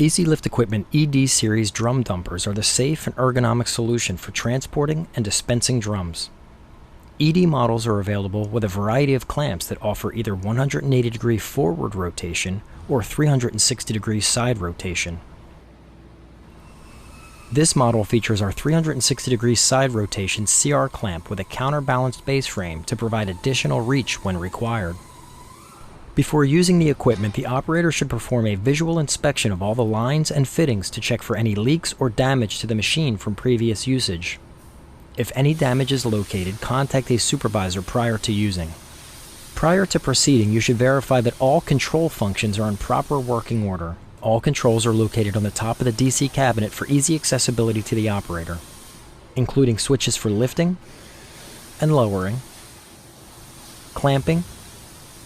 Easy Lift Equipment ED Series drum dumpers are the safe and ergonomic solution for transporting and dispensing drums. ED models are available with a variety of clamps that offer either 180-degree forward rotation or 360-degree side rotation. This model features our 360-degree side rotation CR clamp with a counterbalanced base frame to provide additional reach when required. Before using the equipment, the operator should perform a visual inspection of all the lines and fittings to check for any leaks or damage to the machine from previous usage. If any damage is located, contact a supervisor prior to using. Prior to proceeding, you should verify that all control functions are in proper working order. All controls are located on the top of the DC cabinet for easy accessibility to the operator, including switches for lifting and lowering, clamping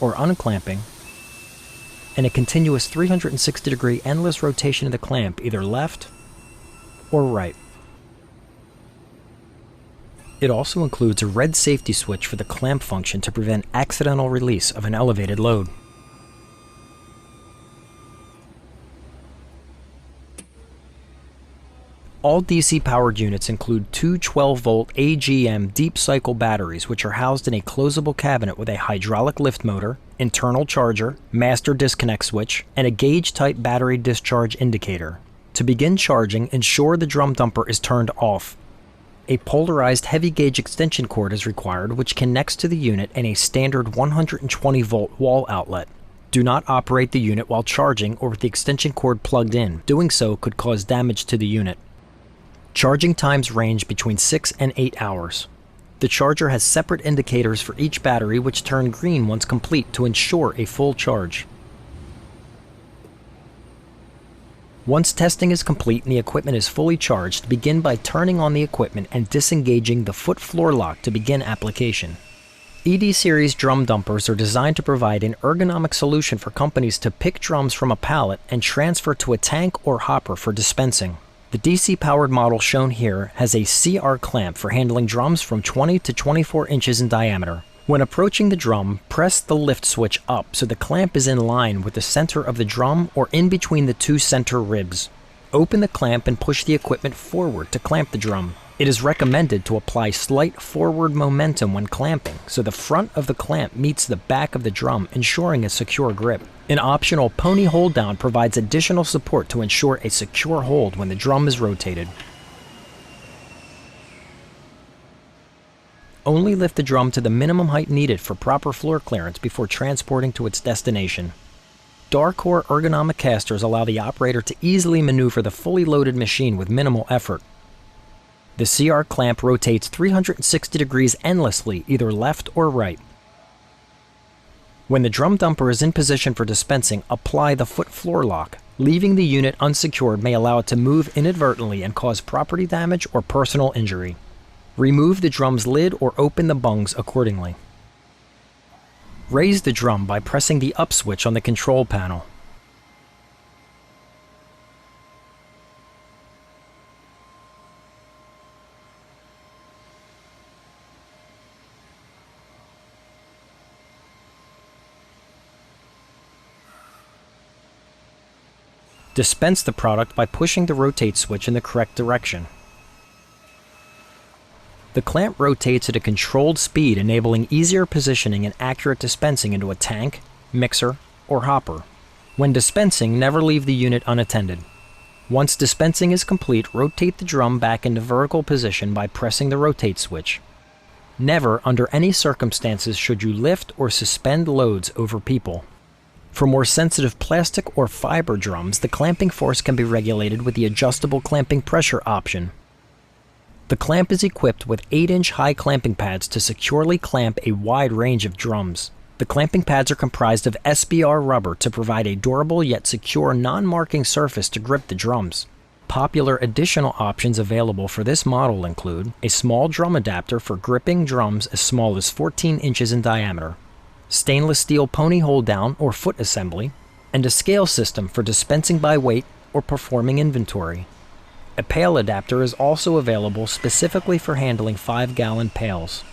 or unclamping, and a continuous 360-degree endless rotation of the clamp either left or right. It also includes a red safety switch for the clamp function to prevent accidental release of an elevated load. All DC-powered units include two 12-volt AGM deep cycle batteries, which are housed in a closable cabinet with a hydraulic lift motor, internal charger, master disconnect switch, and a gauge-type battery discharge indicator. To begin charging, ensure the drum dumper is turned off. A polarized heavy-gauge extension cord is required, which connects to the unit and a standard 120-volt wall outlet. Do not operate the unit while charging or with the extension cord plugged in. Doing so could cause damage to the unit. Charging times range between 6 and 8 hours. The charger has separate indicators for each battery which turn green once complete to ensure a full charge. Once testing is complete and the equipment is fully charged, begin by turning on the equipment and disengaging the foot floor lock to begin application. ED Series drum dumpers are designed to provide an ergonomic solution for companies to pick drums from a pallet and transfer to a tank or hopper for dispensing. The DC-powered model shown here has a CR clamp for handling drums from 20 to 24 inches in diameter. When approaching the drum, press the lift switch up so the clamp is in line with the center of the drum or in between the two center ribs. Open the clamp and push the equipment forward to clamp the drum. It is recommended to apply slight forward momentum when clamping so the front of the clamp meets the back of the drum, ensuring a secure grip. An optional pony hold down provides additional support to ensure a secure hold when the drum is rotated. Only lift the drum to the minimum height needed for proper floor clearance before transporting to its destination. Darcore ergonomic casters allow the operator to easily maneuver the fully loaded machine with minimal effort. The CR clamp rotates 360 degrees endlessly, either left or right. When the drum dumper is in position for dispensing, apply the foot floor lock. Leaving the unit unsecured may allow it to move inadvertently and cause property damage or personal injury. Remove the drum's lid or open the bungs accordingly. Raise the drum by pressing the up switch on the control panel. Dispense the product by pushing the rotate switch in the correct direction. The clamp rotates at a controlled speed, enabling easier positioning and accurate dispensing into a tank, mixer, or hopper. When dispensing, never leave the unit unattended. Once dispensing is complete, rotate the drum back into vertical position by pressing the rotate switch. Never, under any circumstances, should you lift or suspend loads over people. For more sensitive plastic or fiber drums, the clamping force can be regulated with the adjustable clamping pressure option. The clamp is equipped with 8-inch high clamping pads to securely clamp a wide range of drums. The clamping pads are comprised of SBR rubber to provide a durable yet secure non-marking surface to grip the drums. Popular additional options available for this model include a small drum adapter for gripping drums as small as 14 inches in diameter, stainless steel pony hold down or foot assembly, and a scale system for dispensing by weight or performing inventory. A pail adapter is also available specifically for handling 5-gallon pails.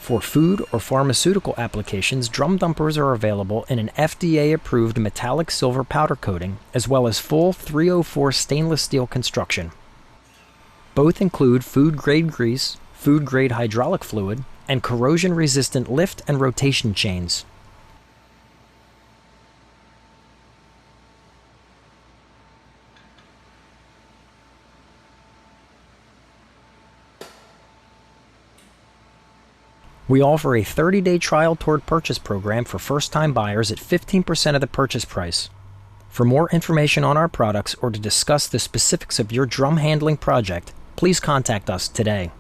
For food or pharmaceutical applications, drum dumpers are available in an FDA-approved metallic silver powder coating, as well as full 304 stainless steel construction. Both include food-grade grease, food-grade hydraulic fluid, and corrosion-resistant lift and rotation chains. We offer a 30-day trial toward purchase program for first-time buyers at 15% of the purchase price. For more information on our products or to discuss the specifics of your drum handling project, please contact us today.